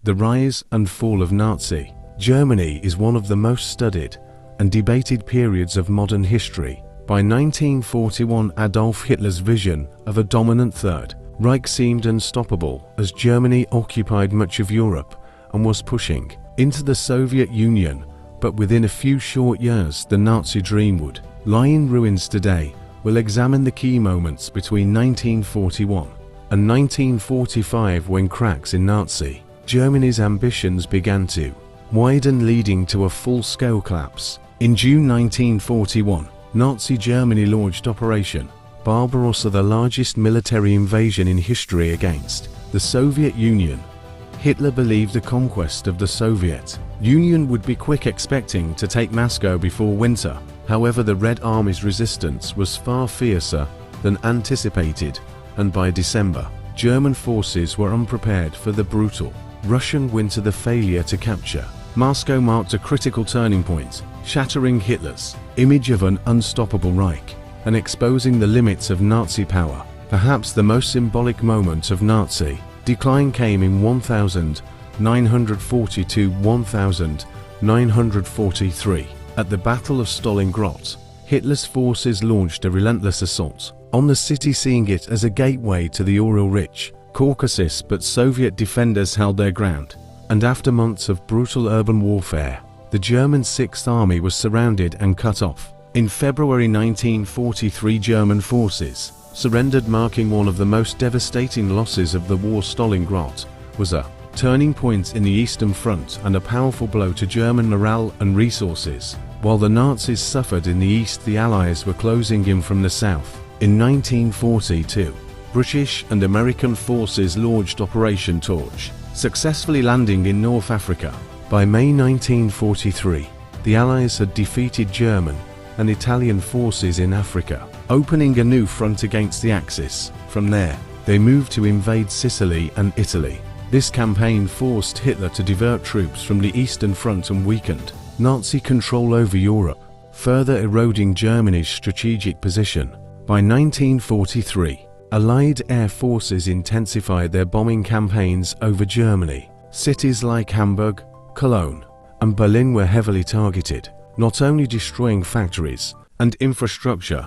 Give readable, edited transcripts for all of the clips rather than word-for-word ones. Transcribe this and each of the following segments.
The rise and fall of Nazi Germany is one of the most studied and debated periods of modern history. By 1941, Adolf Hitler's vision of a dominant Third Reich seemed unstoppable as Germany occupied much of Europe and was pushing into the Soviet Union. But within a few short years, the Nazi dream would lie in ruins. Today, we'll examine the key moments between 1941 and 1945 when cracks in Nazi Germany's ambitions began to widen, leading to a full-scale collapse. In June 1941, Nazi Germany launched Operation Barbarossa, the largest military invasion in history against the Soviet Union. Hitler believed the conquest of the Soviet Union would be quick, expecting to take Moscow before winter. However, the Red Army's resistance was far fiercer than anticipated, and by December, German forces were unprepared for the brutal Russian winter. The failure to capture Moscow marked a critical turning point, shattering Hitler's image of an unstoppable Reich and exposing the limits of Nazi power. Perhaps the most symbolic moment of Nazi decline came in 1942–1943. At the Battle of Stalingrad, Hitler's forces launched a relentless assault on the city, seeing it as a gateway to the oil-rich Caucasus. But Soviet defenders held their ground, and after months of brutal urban warfare, the German Sixth Army was surrounded and cut off. In February 1943, German forces surrendered, marking one of the most devastating losses of the war. Stalingrad was a turning point in the Eastern Front and a powerful blow to German morale and resources. While the Nazis suffered in the East, the Allies were closing in from the South. In 1942, British and American forces launched Operation Torch, successfully landing in North Africa. By May 1943, the Allies had defeated German and Italian forces in Africa, opening a new front against the Axis. From there, they moved to invade Sicily and Italy. This campaign forced Hitler to divert troops from the Eastern Front and weakened Nazi control over Europe, further eroding Germany's strategic position. By 1943, Allied air forces intensified their bombing campaigns over Germany. Cities like Hamburg, Cologne, and Berlin were heavily targeted, not only destroying factories and infrastructure,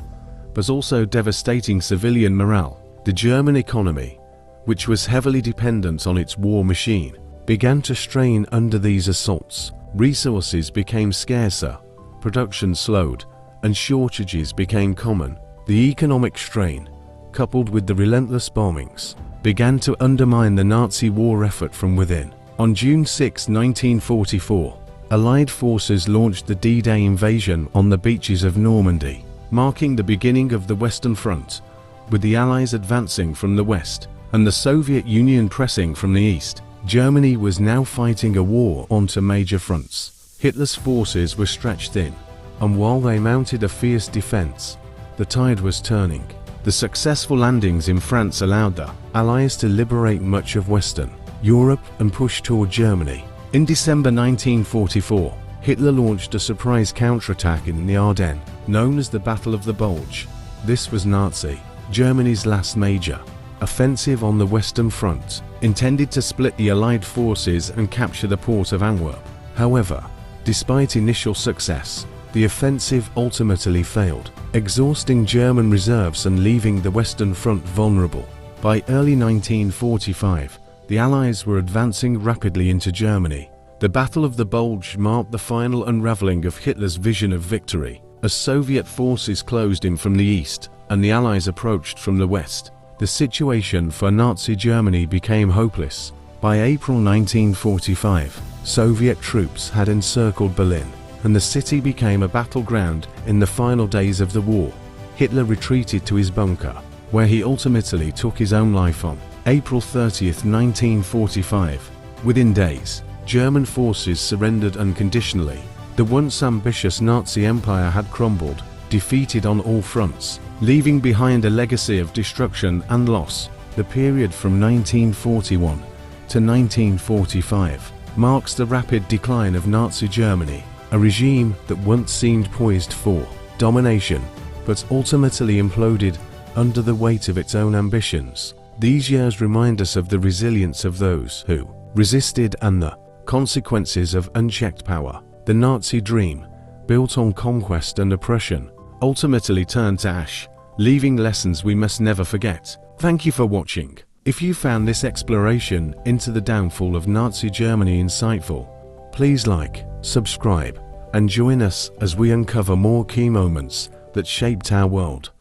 but also devastating civilian morale. The German economy, which was heavily dependent on its war machine, began to strain under these assaults. Resources became scarcer, production slowed, and shortages became common. The economic strain, coupled with the relentless bombings, began to undermine the Nazi war effort from within. On June 6, 1944, Allied forces launched the D-Day invasion on the beaches of Normandy, marking the beginning of the Western Front, with the Allies advancing from the west and the Soviet Union pressing from the east. Germany was now fighting a war on two major fronts. Hitler's forces were stretched thin, and while they mounted a fierce defense, the tide was turning. The successful landings in France allowed the Allies to liberate much of Western Europe and push toward Germany. In December 1944, Hitler launched a surprise counterattack in the Ardennes, known as the Battle of the Bulge. This was Nazi Germany's last major offensive on the Western Front, intended to split the Allied forces and capture the port of Antwerp. However, despite initial success, the offensive ultimately failed, exhausting German reserves and leaving the Western Front vulnerable. By early 1945, the Allies were advancing rapidly into Germany. The Battle of the Bulge marked the final unraveling of Hitler's vision of victory, as Soviet forces closed in from the east and the Allies approached from the west. The situation for Nazi Germany became hopeless. By April 1945, Soviet troops had encircled Berlin, and the city became a battleground. In the final days of the war, Hitler retreated to his bunker, where he ultimately took his own life on April 30, 1945. Within days, German forces surrendered unconditionally. The once ambitious Nazi empire had crumbled, defeated on all fronts, leaving behind a legacy of destruction and loss. The period from 1941 to 1945 marks the rapid decline of Nazi Germany, a regime that once seemed poised for domination, but ultimately imploded under the weight of its own ambitions. These years remind us of the resilience of those who resisted, and the consequences of unchecked power. The Nazi dream, built on conquest and oppression, ultimately turned to ash, leaving lessons we must never forget. Thank you for watching. If you found this exploration into the downfall of Nazi Germany insightful, please like, subscribe, and join us as we uncover more key moments that shaped our world.